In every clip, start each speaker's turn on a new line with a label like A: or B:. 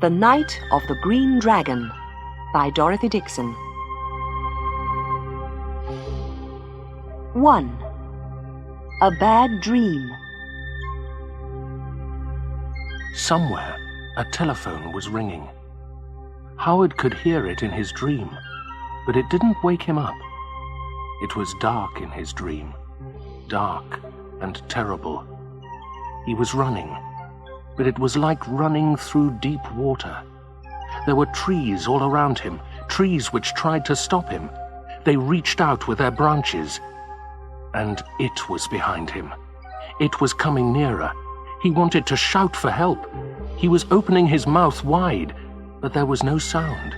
A: The Night of the Green Dragon by Dorothy Dixon. 1. A Bad Dream.
B: Somewhere, a telephone was ringing. Howard could hear it in his dream, but it didn't wake him up. It was dark in his dream, dark and terrible. He was running, but it was like running through deep water. There were trees all around him, trees which tried to stop him. They reached out with their branches, and it was behind him. It was coming nearer. He wanted to shout for help. He was opening his mouth wide, but there was no sound.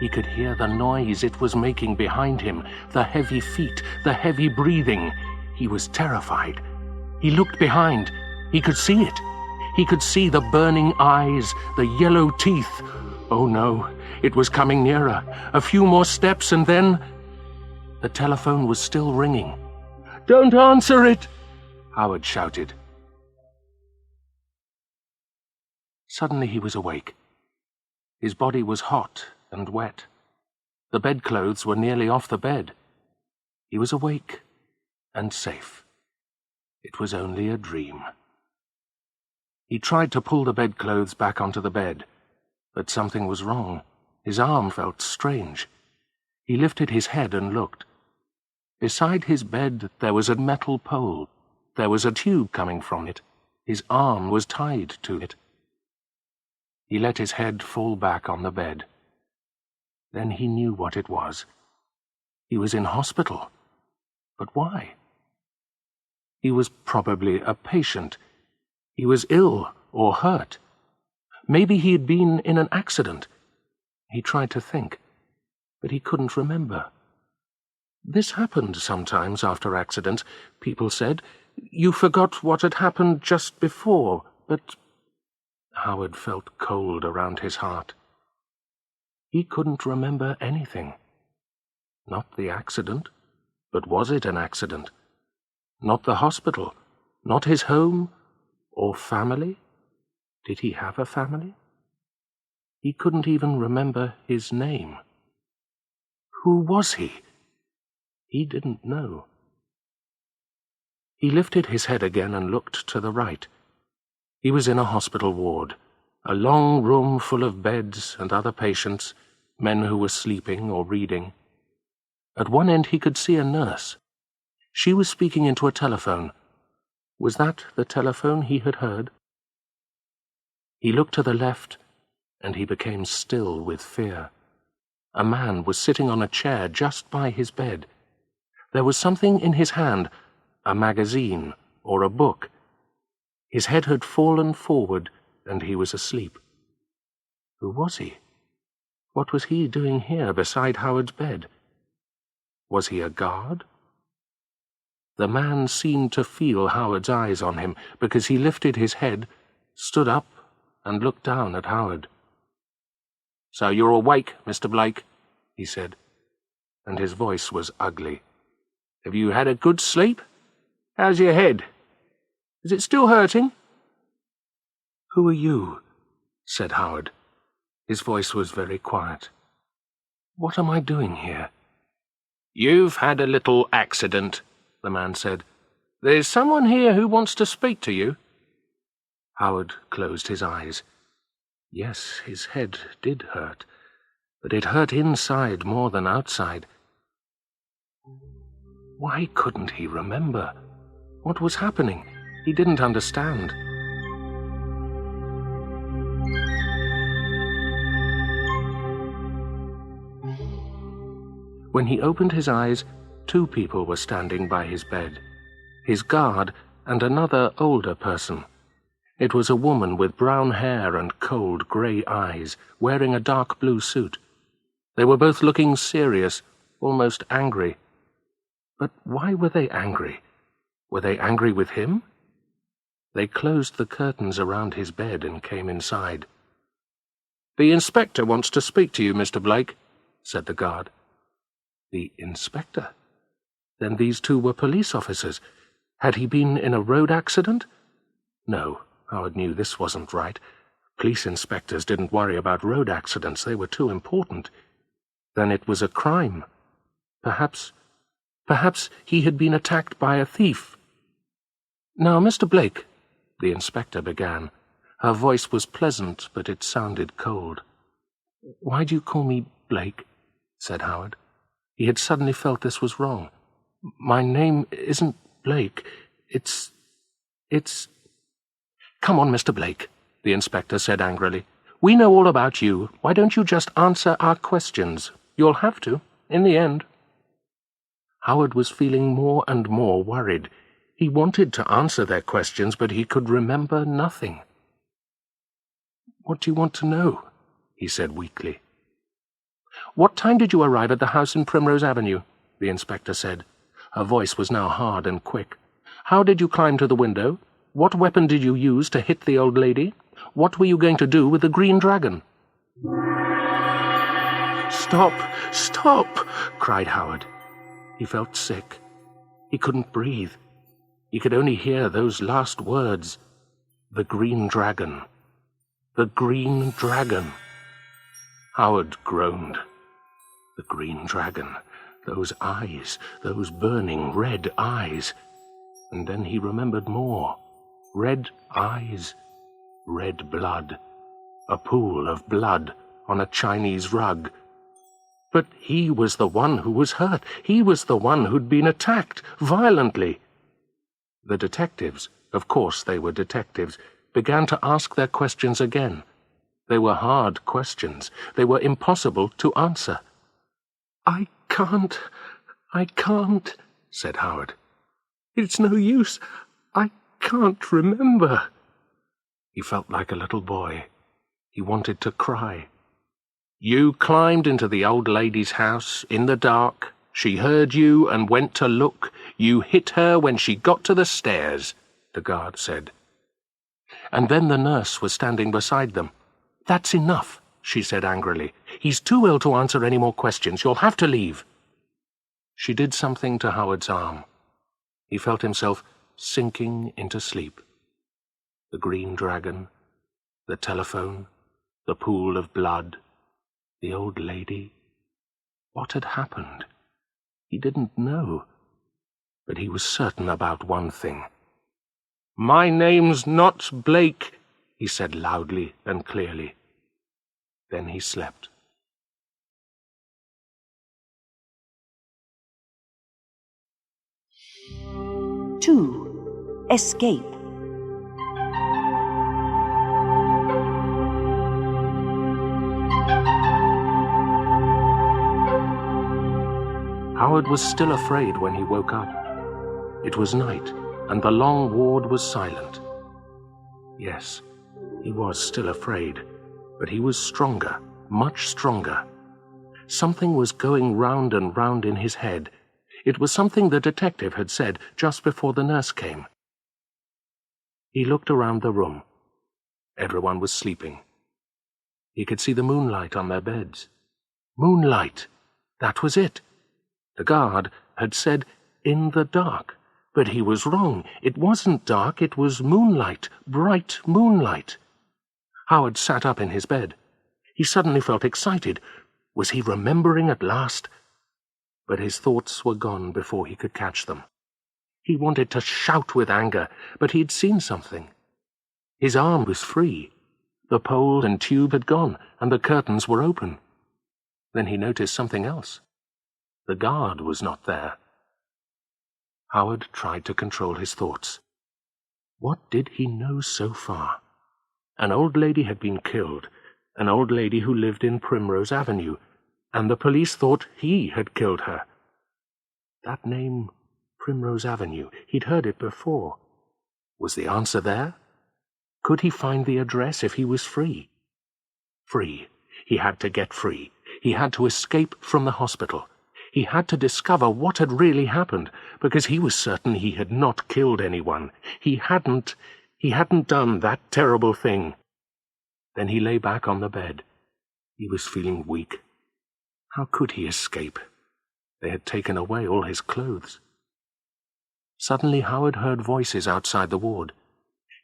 B: He could hear the noise it was making behind him, the heavy feet, the heavy breathing. He was terrified. He looked behind. He could see it. He could see the burning eyes, the yellow teeth. Oh no, it was coming nearer. A few more steps and then... The telephone was still ringing. "Don't answer it!" Howard shouted. Suddenly he was awake. His body was hot and wet. The bedclothes were nearly off the bed. He was awake and safe. It was only a dream. He tried to pull the bedclothes back onto the bed, but something was wrong. His arm felt strange. He lifted his head and looked. Beside his bed there was a metal pole. There was a tube coming from it. His arm was tied to it. He let his head fall back on the bed. Then he knew what it was. He was in hospital. But why? He was probably a patient. He was ill or hurt. Maybe he had been in an accident. He tried to think, but he couldn't remember. This happened sometimes after accidents, people said. You forgot what had happened just before, but... Howard felt cold around his heart. He couldn't remember anything. Not the accident, but was it an accident? Not the hospital, not his home, or family? Did he have a family? He couldn't even remember his name. Who was he? He didn't know. He lifted his head again and looked to the right. He was in a hospital ward, a long room full of beds and other patients, men who were sleeping or reading. At one end he could see a nurse. She was speaking into a telephone. Was that the telephone he had heard? He looked to the left, and he became still with fear. A man was sitting on a chair just by his bed. There was something in his hand, a magazine or a book. His head had fallen forward, and he was asleep. Who was he? What was he doing here beside Howard's bed? Was he a guard? The man seemed to feel Howard's eyes on him, because he lifted his head, stood up, and looked down at Howard. "So you're awake, Mr. Blake," he said, and his voice was ugly. "Have you had a good sleep? How's your head? Is it still hurting?" "Who are you?" said Howard. His voice was very quiet. "What am I doing here?" "You've had a little accident," the man said. "There's someone here who wants to speak to you." Howard closed his eyes. Yes, his head did hurt, but it hurt inside more than outside. Why couldn't he remember? What was happening? He didn't understand. When he opened his eyes, 2 people were standing by his bed, his guard and another older person. It was a woman with brown hair and cold grey eyes, wearing a dark blue suit. They were both looking serious, almost angry. But why were they angry? Were they angry with him? They closed the curtains around his bed and came inside. "The inspector wants to speak to you, Mr. Blake," said the guard. The inspector? Then these 2 were police officers. Had he been in a road accident? No, Howard knew this wasn't right. Police inspectors didn't worry about road accidents. They were too important. Then it was a crime. Perhaps he had been attacked by a thief. "Now, Mr. Blake," the inspector began. Her voice was pleasant, but it sounded cold. "Why do you call me Blake?" said Howard. He had suddenly felt this was wrong. "My name isn't Blake. It's... "Come on, Mr. Blake," the inspector said angrily. "We know all about you. Why don't you just answer our questions? You'll have to, in the end." Howard was feeling more and more worried. He wanted to answer their questions, but he could remember nothing. "What do you want to know?" he said weakly. "What time did you arrive at the house in Primrose Avenue?" the inspector said. Her voice was now hard and quick. "How did you climb to the window? What weapon did you use to hit the old lady? What were you going to do with the green dragon?" "Stop! Stop!" cried Howard. He felt sick. He couldn't breathe. He could only hear those last words. The green dragon. The green dragon. Howard groaned. The green dragon. Those eyes, those burning red eyes. And then he remembered more. Red eyes. Red blood. A pool of blood on a Chinese rug. But he was the one who was hurt. He was the one who'd been attacked violently. The detectives, of course they were detectives, began to ask their questions again. They were hard questions. They were impossible to answer. I can't, said Howard. "It's no use. I can't remember." He felt like a little boy. He wanted to cry. "You climbed into the old lady's house in the dark. She heard you and went to look. You hit her when she got to the stairs," the guard said. And then the nurse was standing beside them. "That's enough," she said angrily. "He's too ill to answer any more questions. You'll have to leave." She did something to Howard's arm. He felt himself sinking into sleep. The green dragon, the telephone, the pool of blood, the old lady. What had happened? He didn't know. But he was certain about one thing. "My name's not Blake," he said loudly and clearly. Then he slept.
A: Two. Escape.
B: Howard was still afraid when he woke up. It was night, and the long ward was silent. Yes, he was still afraid, but he was stronger, much stronger. Something was going round and round in his head. It was something the detective had said just before the nurse came. He looked around the room. Everyone was sleeping. He could see the moonlight on their beds. Moonlight! That was it. The guard had said, "in the dark." But he was wrong. It wasn't dark, it was moonlight, bright moonlight. Howard sat up in his bed. He suddenly felt excited. Was he remembering at last? But his thoughts were gone before he could catch them. He wanted to shout with anger, but he'd seen something. His arm was free. The pole and tube had gone, and the curtains were open. Then he noticed something else. The guard was not there. Howard tried to control his thoughts. What did he know so far? An old lady had been killed, an old lady who lived in Primrose Avenue, and the police thought he had killed her. That name, Primrose Avenue, he'd heard it before. Was the answer there? Could he find the address if he was free? Free. He had to get free. He had to escape from the hospital. He had to discover what had really happened, because he was certain he had not killed anyone. He hadn't done that terrible thing. Then he lay back on the bed. He was feeling weak. How could he escape? They had taken away all his clothes. Suddenly Howard heard voices outside the ward.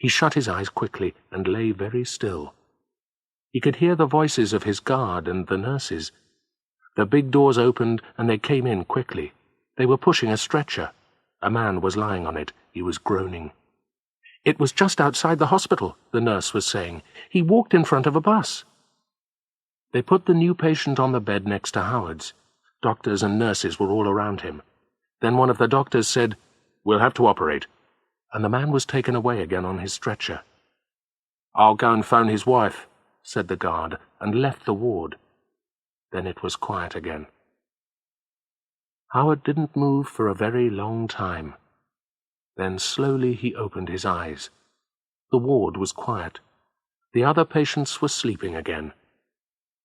B: He shut his eyes quickly and lay very still. He could hear the voices of his guard and the nurses. The big doors opened and they came in quickly. They were pushing a stretcher. A man was lying on it. He was groaning. "It was just outside the hospital," the nurse was saying. "He walked in front of a bus." They put the new patient on the bed next to Howard's. Doctors and nurses were all around him. Then one of the doctors said, "We'll have to operate," and the man was taken away again on his stretcher. "I'll go and phone his wife," said the guard, and left the ward. Then it was quiet again. Howard didn't move for a very long time. Then slowly he opened his eyes. The ward was quiet. The other patients were sleeping again.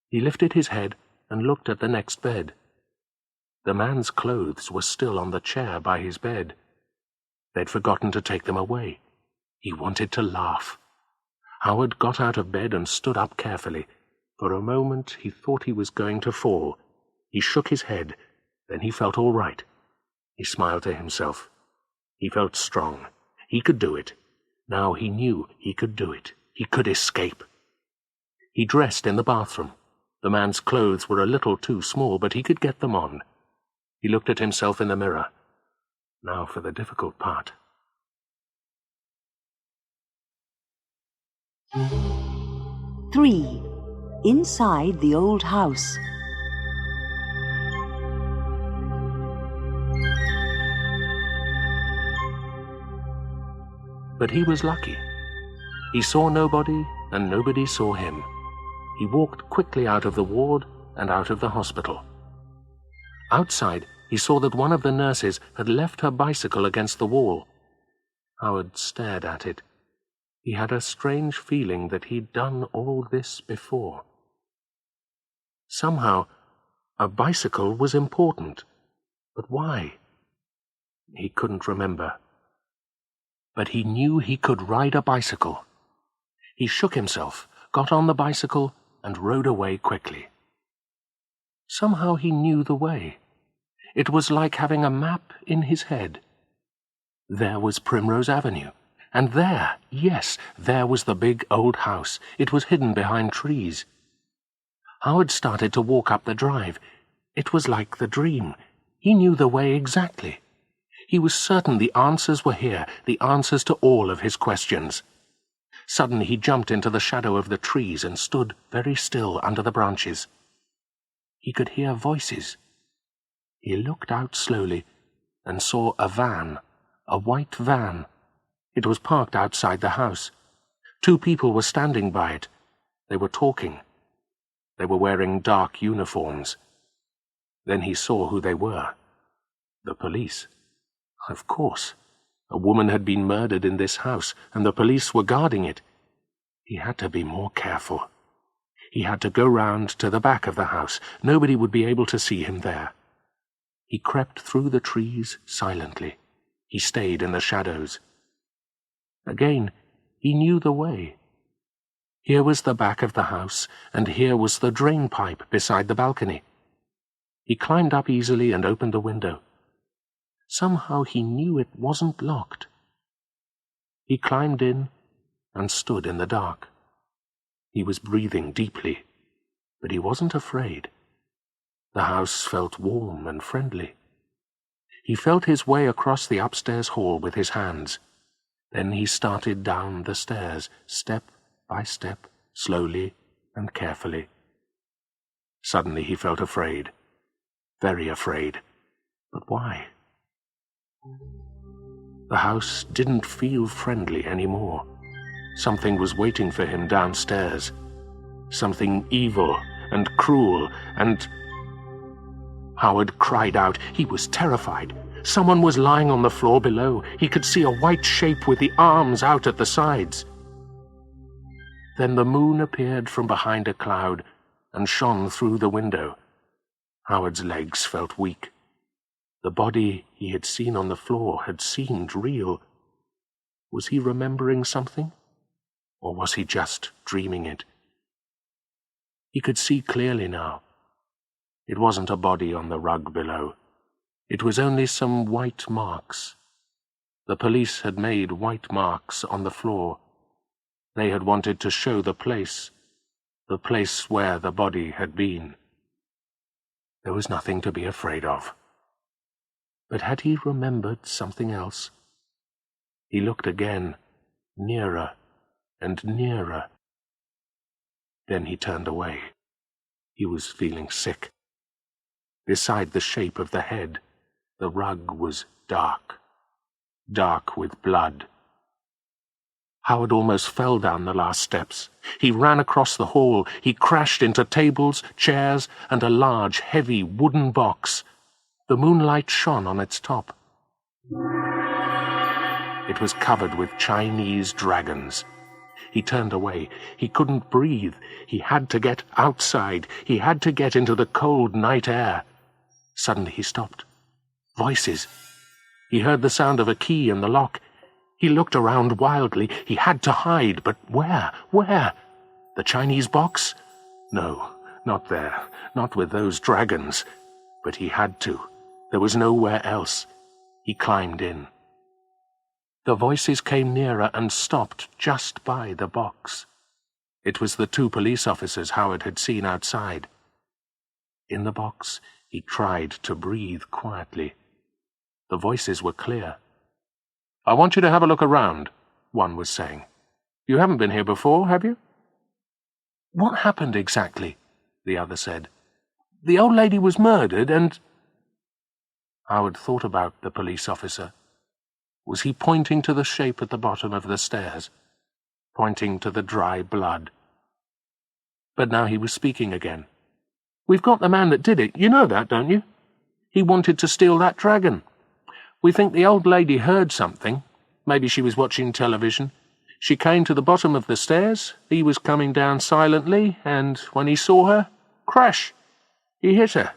B: He lifted his head and looked at the next bed. The man's clothes were still on the chair by his bed. They'd forgotten to take them away. He wanted to laugh. Howard got out of bed and stood up carefully. For a moment he thought he was going to fall. He shook his head. Then he felt all right. He smiled to himself. He felt strong. He could do it. Now he knew he could do it. He could escape. He dressed in the bathroom. The man's clothes were a little too small, but he could get them on. He looked at himself in the mirror. Now for the difficult part.
A: 3. Inside the old house.
B: But he was lucky. He saw nobody, and nobody saw him. He walked quickly out of the ward and out of the hospital. Outside, he saw that one of the nurses had left her bicycle against the wall. Howard stared at it. He had a strange feeling that he'd done all this before. Somehow, a bicycle was important. But why? He couldn't remember. But he knew he could ride a bicycle. He shook himself, got on the bicycle, and rode away quickly. Somehow he knew the way. It was like having a map in his head. There was Primrose Avenue, and there, yes, there was the big old house. It was hidden behind trees. Howard started to walk up the drive. It was like the dream. He knew the way exactly. He was certain the answers were here, the answers to all of his questions. Suddenly he jumped into the shadow of the trees and stood very still under the branches. He could hear voices. He looked out slowly and saw a van, a white van. It was parked outside the house. 2 people were standing by it. They were talking. They were wearing dark uniforms. Then he saw who they were. The police. Of course. A woman had been murdered in this house, and the police were guarding it. He had to be more careful. He had to go round to the back of the house. Nobody would be able to see him there. He crept through the trees silently. He stayed in the shadows. Again, he knew the way. Here was the back of the house, and here was the drain pipe beside the balcony. He climbed up easily and opened the window. Somehow he knew it wasn't locked. He climbed in and stood in the dark. He was breathing deeply, but he wasn't afraid. The house felt warm and friendly. He felt his way across the upstairs hall with his hands. Then he started down the stairs, step by step, slowly and carefully. Suddenly he felt afraid, very afraid. But why? The house didn't feel friendly anymore. Something was waiting for him downstairs. Something evil and cruel and... Howard cried out. He was terrified. Someone was lying on the floor below. He could see a white shape with the arms out at the sides. Then the moon appeared from behind a cloud and shone through the window. Howard's legs felt weak. The body he had seen on the floor had seemed real. Was he remembering something? Or was he just dreaming it? He could see clearly now. It wasn't a body on the rug below. It was only some white marks. The police had made white marks on the floor. They had wanted to show the place the place where the body had been. There was nothing to be afraid of. But had he remembered something else? He looked again, nearer and nearer. Then he turned away. He was feeling sick. Beside the shape of the head, the rug was dark, dark with blood. Howard almost fell down the last steps. He ran across the hall. He crashed into tables, chairs, and a large, heavy wooden box. The moonlight shone on its top. It was covered with Chinese dragons. He turned away. He couldn't breathe. He had to get outside. He had to get into the cold night air. Suddenly he stopped. Voices. He heard the sound of a key in the lock. He looked around wildly. He had to hide, but where? Where? The Chinese box? No, not there. Not with those dragons. But he had to. There was nowhere else. He climbed in. The voices came nearer and stopped just by the box. It was the 2 police officers Howard had seen outside. In the box, he tried to breathe quietly. The voices were clear. "I want you to have a look around," one was saying. "You haven't been here before, have you?" "What happened exactly?" the other said. "The old lady was murdered and—" Howard thought about the police officer. Was he pointing to the shape at the bottom of the stairs? Pointing to the dry blood? But now he was speaking again. "We've got the man that did it. You know that, don't you? He wanted to steal that dragon. We think the old lady heard something. Maybe she was watching television. She came to the bottom of the stairs. He was coming down silently, and when he saw her, crash! He hit her.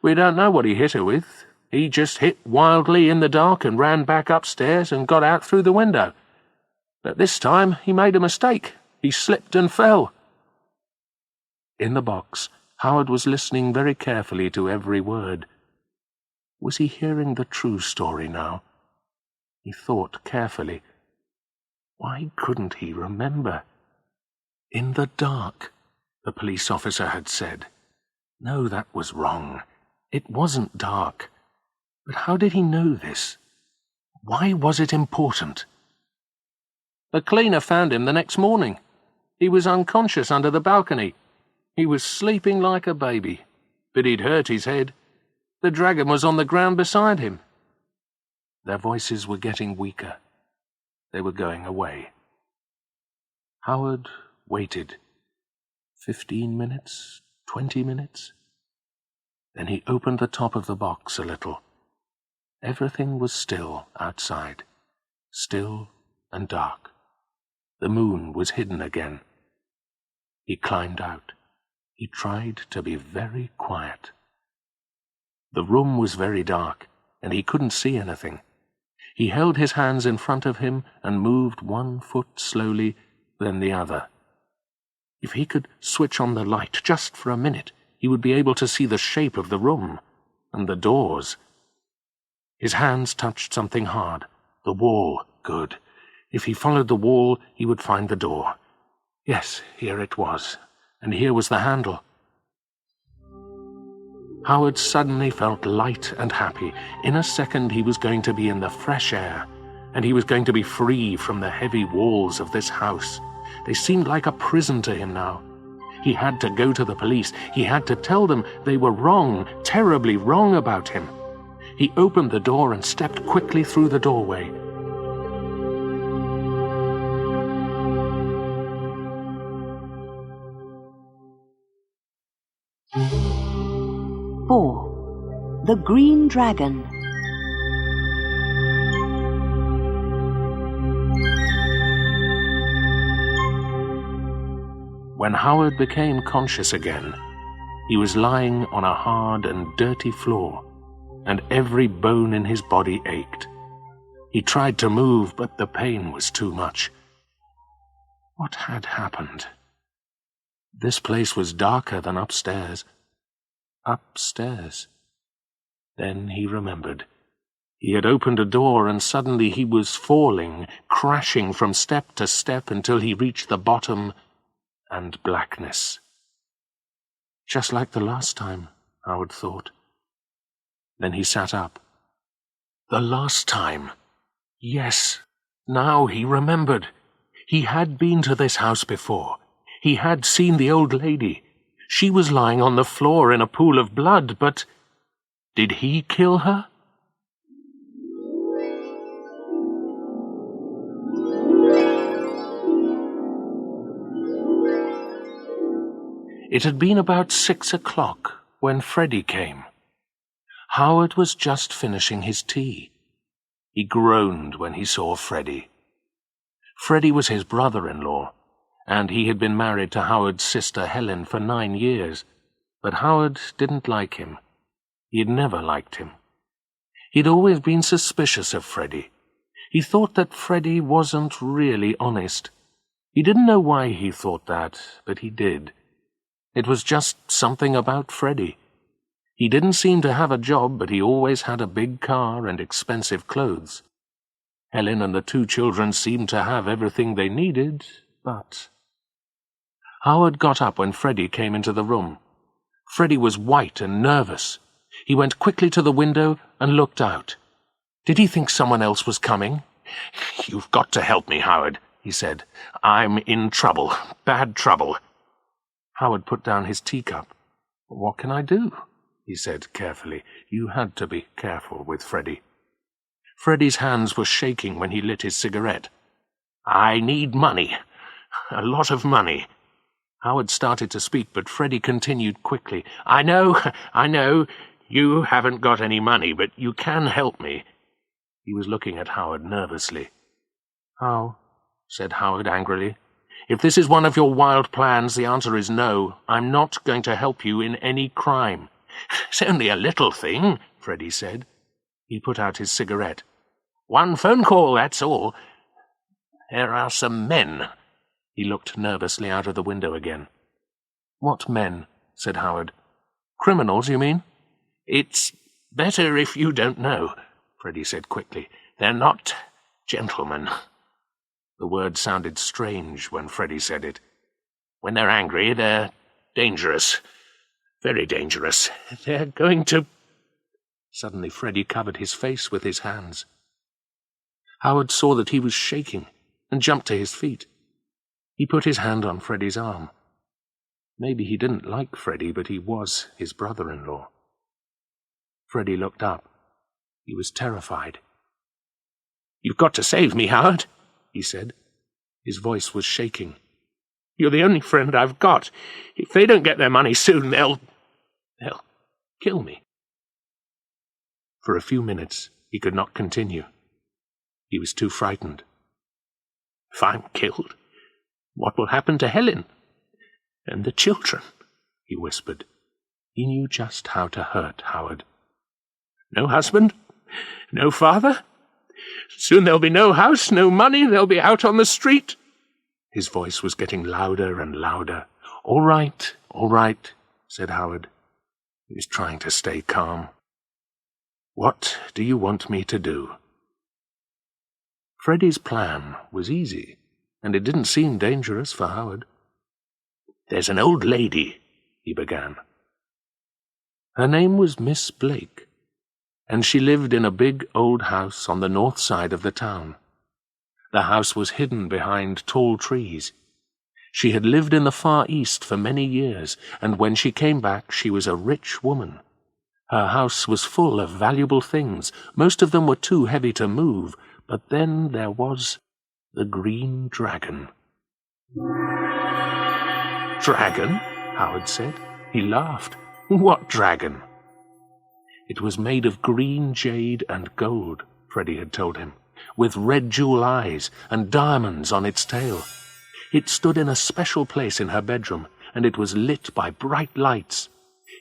B: We don't know what he hit her with. He just hit wildly in the dark and ran back upstairs and got out through the window. But this time he made a mistake. He slipped and fell." In the box, Howard was listening very carefully to every word. Was he hearing the true story now? He thought carefully. Why couldn't he remember? In the dark, the police officer had said. No, that was wrong. It wasn't dark. But how did he know this? Why was it important? "The cleaner found him the next morning. He was unconscious under the balcony. He was sleeping like a baby, but he'd hurt his head. The dragon was on the ground beside him." Their voices were getting weaker. They were going away. Howard waited. 15 minutes, 20 minutes. Then he opened the top of the box a little. Everything was still outside, still and dark. The moon was hidden again. He climbed out. He tried to be very quiet. The room was very dark, and he couldn't see anything. He held his hands in front of him and moved one foot slowly, then the other. If he could switch on the light just for a minute, he would be able to see the shape of the room and the doors. His hands touched something hard. The wall. Good. If he followed the wall, he would find the door. Yes, here it was. And here was the handle. Howard suddenly felt light and happy. In a second he was going to be in the fresh air, and he was going to be free from the heavy walls of this house. They seemed like a prison to him now. He had to go to the police. He had to tell them they were wrong, terribly wrong about him. He opened the door and stepped quickly through the doorway.
A: The Green Dragon.
B: When Howard became conscious again, he was lying on a hard and dirty floor, and every bone in his body ached. He tried to move, but the pain was too much. What had happened? This place was darker than upstairs. Upstairs. Then he remembered. He had opened a door, and suddenly he was falling, crashing from step to step until he reached the bottom and blackness. Just like the last time, Howard thought. Then he sat up. The last time. Yes, now he remembered. He had been to this house before. He had seen the old lady. She was lying on the floor in a pool of blood, but did he kill her? It had been about 6 o'clock when Freddie came. Howard was just finishing his tea. He groaned when he saw Freddie. Freddie was his brother-in-law, and he had been married to Howard's sister Helen for 9 years, but Howard didn't like him. He had never liked him. He'd always been suspicious of Freddie. He thought that Freddie wasn't really honest. He didn't know why he thought that, but he did. It was just something about Freddie. He didn't seem to have a job, but he always had a big car and expensive clothes. Helen and the 2 children seemed to have everything they needed, but... Howard got up when Freddie came into the room. Freddie was white and nervous. He went quickly to the window and looked out. Did he think someone else was coming? "You've got to help me, Howard," he said. "I'm in trouble, bad trouble." Howard put down his teacup. "What can I do?" he said carefully. You had to be careful with Freddie. Freddie's hands were shaking when he lit his cigarette. "I need money. A lot of money." Howard started to speak, but Freddie continued quickly. I know, you haven't got any money, but you can help me." He was looking at Howard nervously. "How?" said Howard angrily. "If this is one of your wild plans, the answer is no. I'm not going to help you in any crime." "It's only a little thing," Freddie said. He put out his cigarette. "One phone call, that's all. There are some men." He looked nervously out of the window again. "What men?" said Howard. "Criminals, you mean?" "It's better if you don't know," Freddie said quickly. "They're not gentlemen." The word sounded strange when Freddie said it. "When they're angry, they're dangerous. Very dangerous. They're going to—" Suddenly Freddie covered his face with his hands. Howard saw that he was shaking and jumped to his feet. He put his hand on Freddie's arm. Maybe he didn't like Freddie, but he was his brother-in-law. Freddie looked up. He was terrified. "You've got to save me, Howard," he said. His voice was shaking. "You're the only friend I've got. If they don't get their money soon, they'll kill me." For a few minutes he could not continue. He was too frightened. "If I'm killed, what will happen to Helen? And the children?" he whispered. He knew just how to hurt Howard. "No husband? No father? Soon there'll be no house, no money, they'll be out on the street." His voice was getting louder and louder. All right, said Howard. He was trying to stay calm. "What do you want me to do?" Freddie's plan was easy, and it didn't seem dangerous for Howard. "There's an old lady," he began. Her name was Miss Blake, and she lived in a big old house on the north side of the town. The house was hidden behind tall trees. She had lived in the Far East for many years, and when she came back she was a rich woman. Her house was full of valuable things. Most of them were too heavy to move, but then there was the Green Dragon. "Dragon?" Howard said. He laughed. "What dragon?" "It was made of green jade and gold," Freddie had told him, "with red jewel eyes and diamonds on its tail. It stood in a special place in her bedroom, and it was lit by bright lights.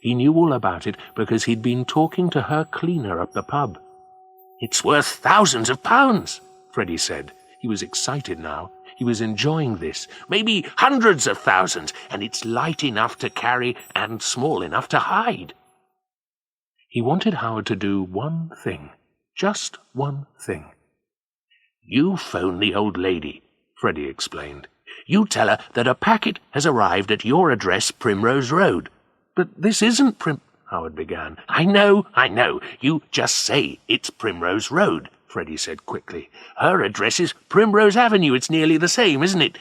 B: He knew all about it because he'd been talking to her cleaner at the pub. "It's worth thousands of pounds," Freddie said. He was excited now. He was enjoying this. "Maybe hundreds of thousands, and it's light enough to carry and small enough to hide." He wanted Howard to do one thing, just one thing. "You phone the old lady," Freddie explained. You tell her that a packet has arrived at your address, Primrose Road." "But this isn't Howard began. I know. You just say it's Primrose Road," Freddie said quickly. "Her address is Primrose Avenue. It's nearly the same, isn't it?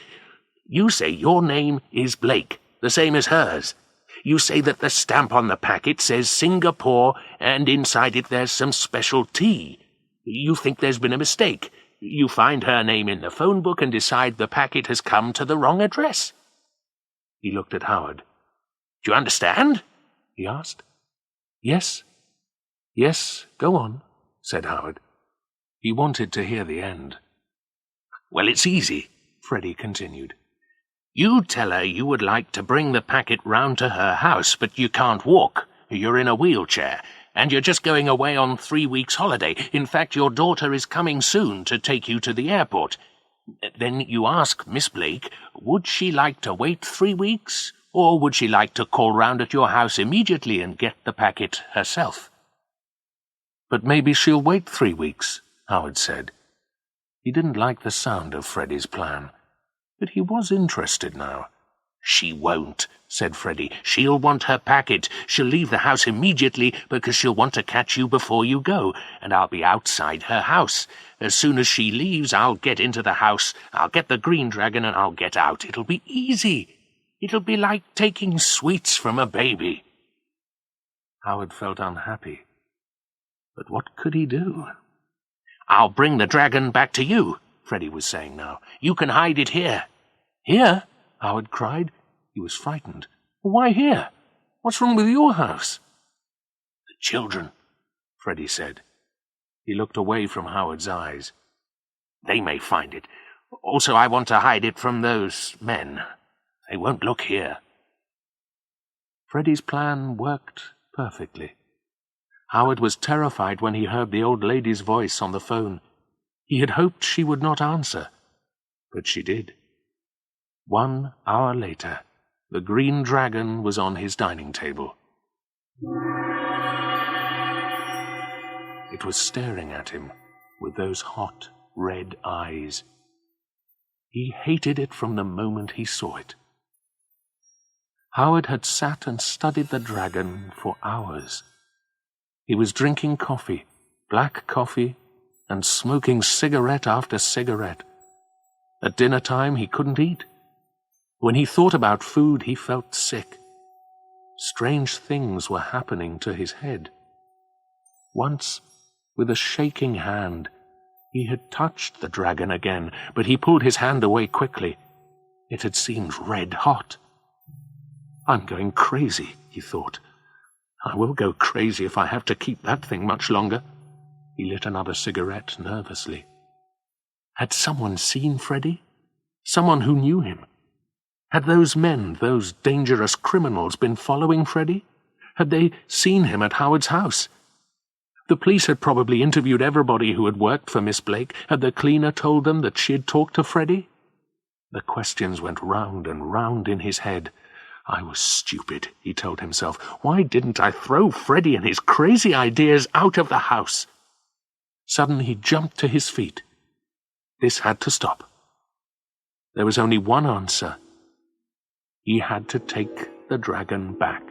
B: You say your name is Blake, the same as hers. You say that the stamp on the packet says Singapore, and inside it there's some special tea. You think there's been a mistake. You find her name in the phone book and decide the packet has come to the wrong address." He looked at Howard. "Do you understand?" he asked. Yes, go on," said Howard. He wanted to hear the end. "Well, it's easy," Freddie continued. "You tell her you would like to bring the packet round to her house, but you can't walk. You're in a wheelchair, and you're just going away on 3 weeks' holiday. In fact, your daughter is coming soon to take you to the airport. Then you ask Miss Blake, would she like to wait 3 weeks, or would she like to call round at your house immediately and get the packet herself?" "But maybe she'll wait 3 weeks," Howard said. He didn't like the sound of Freddie's plan, but he was interested now. "She won't," said Freddie. "She'll want her packet. She'll leave the house immediately because she'll want to catch you before you go, and I'll be outside her house. As soon as she leaves, I'll get into the house, I'll get the green dragon, and I'll get out. It'll be easy. It'll be like taking sweets from a baby." Howard felt unhappy. But what could he do? "I'll bring the dragon back to you," Freddie was saying now. "You can hide it here." "Here?" Howard cried. He was frightened. "Why here? What's wrong with your house?" "The children," Freddie said. He looked away from Howard's eyes. "They may find it. Also, I want to hide it from those men. They won't look here." Freddie's plan worked perfectly. Howard was terrified when he heard the old lady's voice on the phone. He had hoped she would not answer, but she did. 1 hour later, the green dragon was on his dining table. It was staring at him with those hot, red eyes. He hated it from the moment he saw it. Howard had sat and studied the dragon for hours. He was drinking coffee, black coffee, and smoking cigarette after cigarette. At dinner time he couldn't eat. When he thought about food, he felt sick. Strange things were happening to his head. Once, with a shaking hand, he had touched the dragon again, but he pulled his hand away quickly. It had seemed red hot. "I'm going crazy," he thought. "I will go crazy if I have to keep that thing much longer." He lit another cigarette nervously. Had someone seen Freddie? Someone who knew him? Had those men, those dangerous criminals, been following Freddie? Had they seen him at Howard's house? The police had probably interviewed everybody who had worked for Miss Blake. Had the cleaner told them that she had talked to Freddie? The questions went round and round in his head. "I was stupid," he told himself. "Why didn't I throw Freddie and his crazy ideas out of the house?" Suddenly he jumped to his feet. This had to stop. There was only one answer. He had to take the dragon back.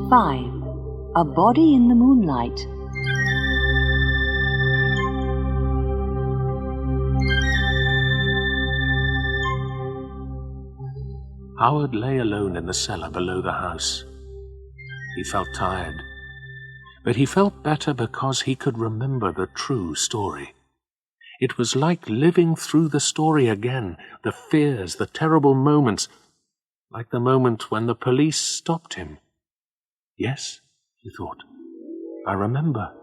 A: Five. A Body in the Moonlight.
B: Howard lay alone in the cellar below the house. He felt tired, but he felt better because he could remember the true story. It was like living through the story again, the fears, the terrible moments, like the moment when the police stopped him. "Yes," he thought, "I remember."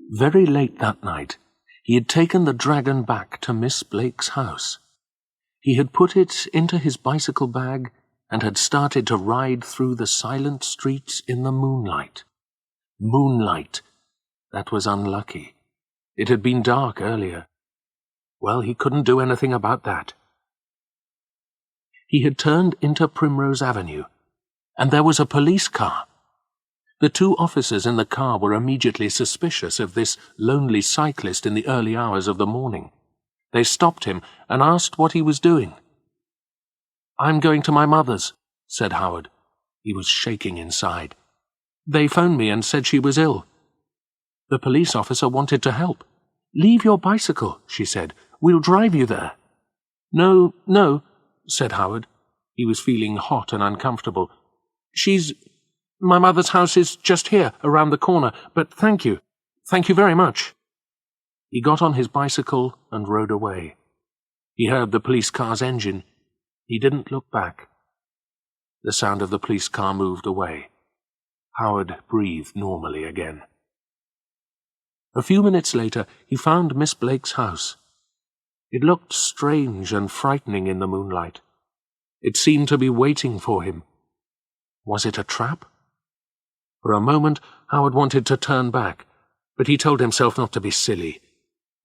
B: Very late that night, he had taken the dragon back to Miss Blake's house. He had put it into his bicycle bag and had started to ride through the silent streets in the moonlight. Moonlight! That was unlucky. It had been dark earlier. Well, he couldn't do anything about that. He had turned into Primrose Avenue, and there was a police car. The two officers in the car were immediately suspicious of this lonely cyclist in the early hours of the morning. They stopped him and asked what he was doing. "I'm going to my mother's," said Howard. He was shaking inside. "They phoned me and said she was ill." The police officer wanted to help. "Leave your bicycle," she said. "We'll drive you there." No, said Howard. He was feeling hot and uncomfortable. My mother's house is just here, around the corner, but thank you. Thank you very much." He got on his bicycle and rode away. He heard the police car's engine. He didn't look back. The sound of the police car moved away. Howard breathed normally again. A few minutes later, he found Miss Blake's house. It looked strange and frightening in the moonlight. It seemed to be waiting for him. Was it a trap? For a moment, Howard wanted to turn back, but he told himself not to be silly.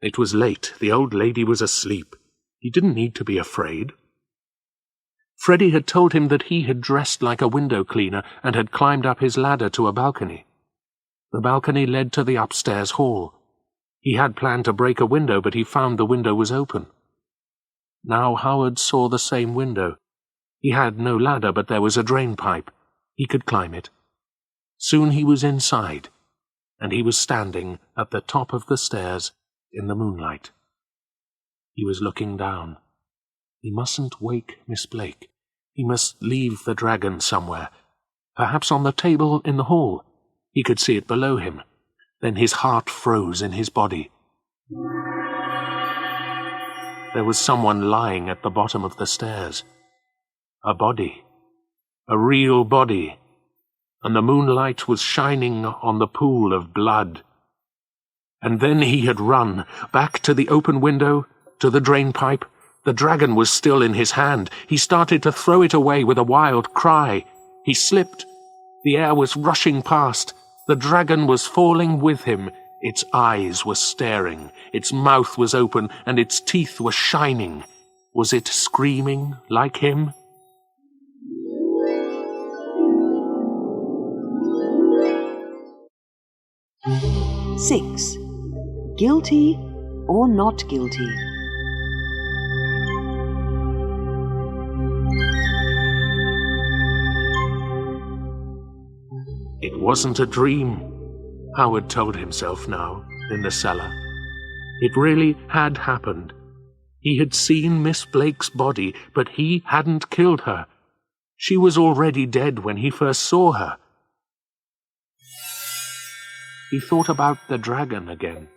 B: It was late. The old lady was asleep. He didn't need to be afraid. Freddie had told him that he had dressed like a window cleaner and had climbed up his ladder to a balcony. The balcony led to the upstairs hall. He had planned to break a window, but he found the window was open. Now Howard saw the same window. He had no ladder, but there was a drain pipe. He could climb it. Soon he was inside, and he was standing at the top of the stairs in the moonlight. He was looking down. He mustn't wake Miss Blake. He must leave the dragon somewhere, perhaps on the table in the hall. He could see it below him. Then his heart froze in his body. There was someone lying at the bottom of the stairs. A body. A real body. And the moonlight was shining on the pool of blood. And then he had run, back to the open window, to the drain pipe. The dragon was still in his hand. He started to throw it away with a wild cry. He slipped. The air was rushing past. The dragon was falling with him. Its eyes were staring. Its mouth was open, and its teeth were shining. Was it screaming like him?
A: Six. Guilty or not guilty?
B: It wasn't a dream, Howard told himself now, in the cellar. It really had happened. He had seen Miss Blake's body, but he hadn't killed her. She was already dead when he first saw her. He thought about the dragon again.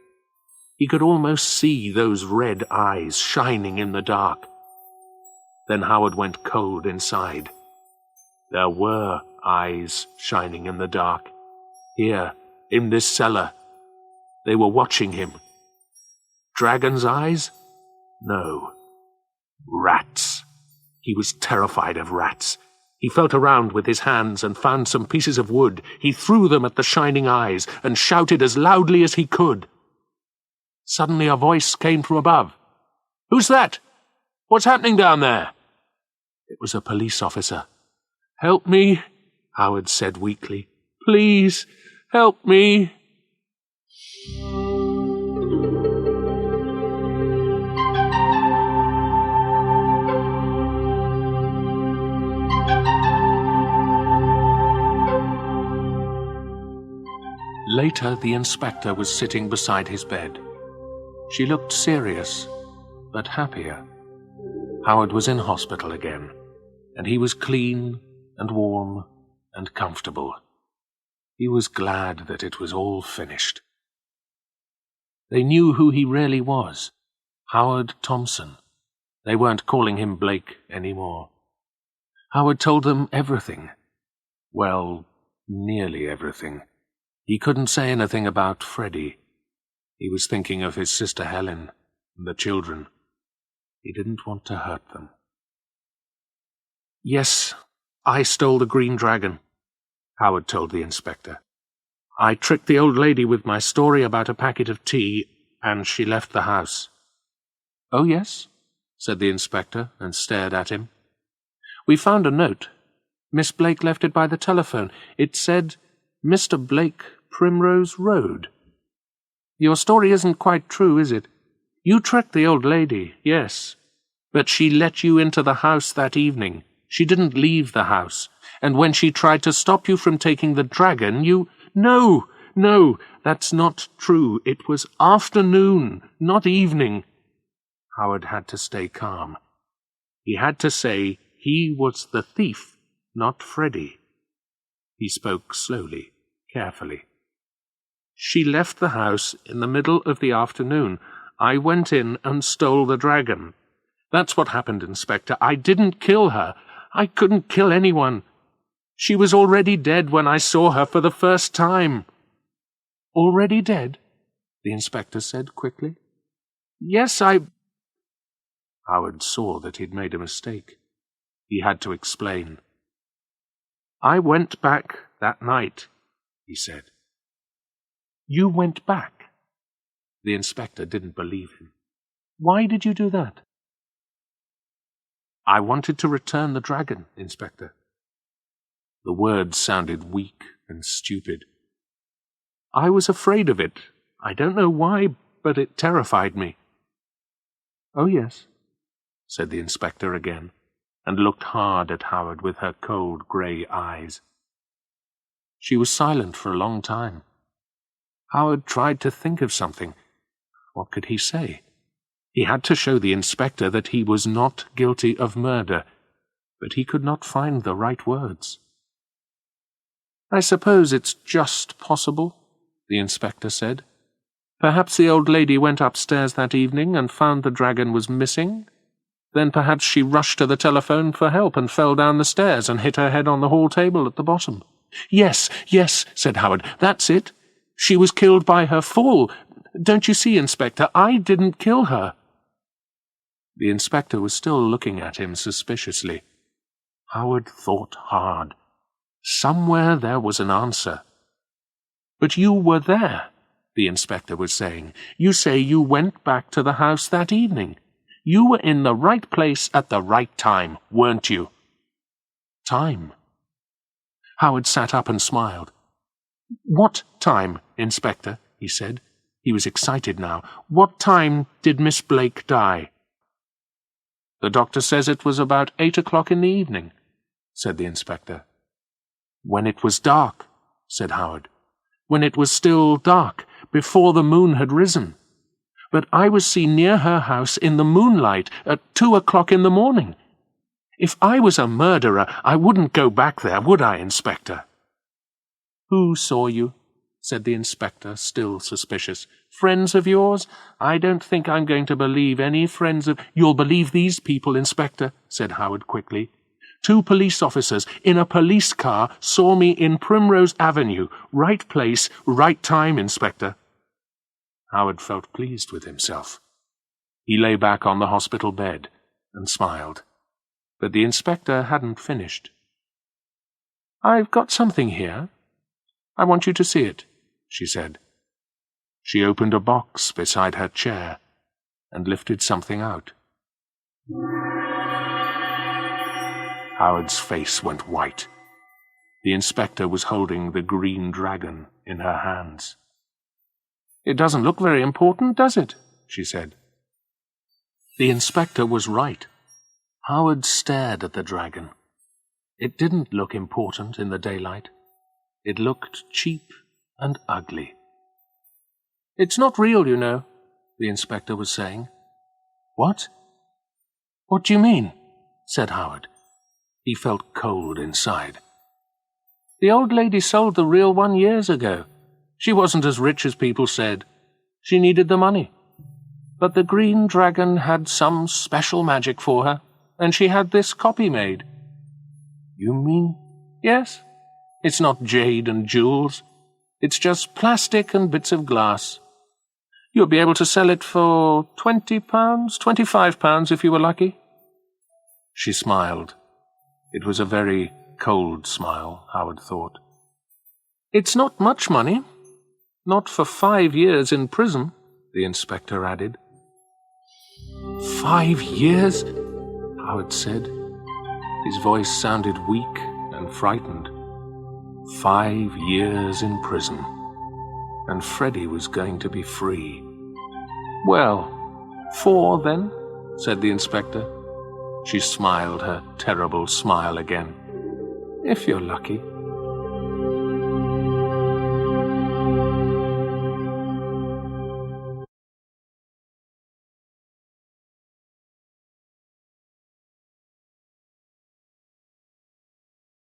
B: He could almost see those red eyes shining in the dark. Then Howard went cold inside. There were eyes shining in the dark. Here, in this cellar. They were watching him. Dragon's eyes? No. Rats. He was terrified of rats. He felt around with his hands and found some pieces of wood. He threw them at the shining eyes and shouted as loudly as he could. Suddenly a voice came from above. "Who's that? What's happening down there?" It was a police officer. "Help me," Howard said weakly. "Please, help me." Later, the inspector was sitting beside his bed. She looked serious, but happier. Howard was in hospital again, and he was clean and warm and comfortable. He was glad that it was all finished. They knew who he really was, Howard Thompson. They weren't calling him Blake anymore. Howard told them everything. Well, nearly everything. He couldn't say anything about Freddie. He was thinking of his sister Helen and the children. He didn't want to hurt them. "Yes, I stole the green dragon," Howard told the inspector. "I tricked the old lady with my story about a packet of tea, and she left the house." "Oh, yes?" said the inspector and stared at him. We found a note. Miss Blake left it by the telephone. It said, Mr. Blake, Primrose Road. Your story isn't quite true, is it? You tricked the old lady, yes. But she let you into the house that evening. She didn't leave the house. And when she tried to stop you from taking the dragon, you— No, that's not true. It was afternoon, not evening. Howard had to stay calm. He had to say he was the thief, not Freddie. He spoke slowly, carefully. She left the house in the middle of the afternoon. I went in and stole the dragon. That's what happened, Inspector. I didn't kill her. I couldn't kill anyone. She was already dead when I saw her for the first time. Already dead? The inspector said quickly. Yes, Howard saw that he'd made a mistake. He had to explain. I went back that night, he said. You went back? The inspector didn't believe him. Why did you do that? I wanted to return the dragon, Inspector. The words sounded weak and stupid. I was afraid of it. I don't know why, but it terrified me. Oh, yes, said the inspector again, and looked hard at Howard with her cold grey eyes. She was silent for a long time. Howard tried to think of something. What could he say? He had to show the inspector that he was not guilty of murder, but he could not find the right words. I suppose it's just possible, the inspector said. Perhaps the old lady went upstairs that evening and found the dragon was missing. Then perhaps she rushed to the telephone for help and fell down the stairs and hit her head on the hall table at the bottom. Yes, said Howard, that's it. She was killed by her fall. Don't you see, Inspector, I didn't kill her. The inspector was still looking at him suspiciously. Howard thought hard. Somewhere there was an answer. But you were there, the inspector was saying. You say you went back to the house that evening. You were in the right place at the right time, weren't you? Time? Howard sat up and smiled. What time, Inspector? He said. He was excited now. What time did Miss Blake die? The doctor says it was about 8 o'clock in the evening, said the inspector. When it was dark, said Howard. When it was still dark, before the moon had risen. But I was seen near her house in the moonlight at 2 o'clock in the morning. If I was a murderer, I wouldn't go back there, would I, Inspector? Who saw you? Said the inspector, still suspicious. Friends of yours? I don't think I'm going to believe any friends of— You'll believe these people, Inspector, said Howard quickly. 2 police officers in a police car saw me in Primrose Avenue. Right place, right time, Inspector. Howard felt pleased with himself. He lay back on the hospital bed and smiled. But the inspector hadn't finished. I've got something here. I want you to see it, she said. She opened a box beside her chair and lifted something out. Howard's face went white. The inspector was holding the green dragon in her hands. It doesn't look very important, does it? She said. The inspector was right. Howard stared at the dragon. It didn't look important in the daylight. It looked cheap and ugly. It's not real, you know, the inspector was saying. What? What do you mean? Said Howard. He felt cold inside. The old lady sold the real one years ago. She wasn't as rich as people said. She needed the money. But the green dragon had some special magic for her, and she had this copy made. You mean? Yes. It's not jade and jewels. It's just plastic and bits of glass. You'll be able to sell it for £20, £25 if you were lucky. She smiled. It was a very cold smile, Howard thought. It's not much money. Not for 5 years in prison, the inspector added. 5 years? Howard said. His voice sounded weak and frightened. 5 years in prison, and Freddie was going to be free. "Well, 4 then," said the inspector. She smiled her terrible smile again. "If you're lucky."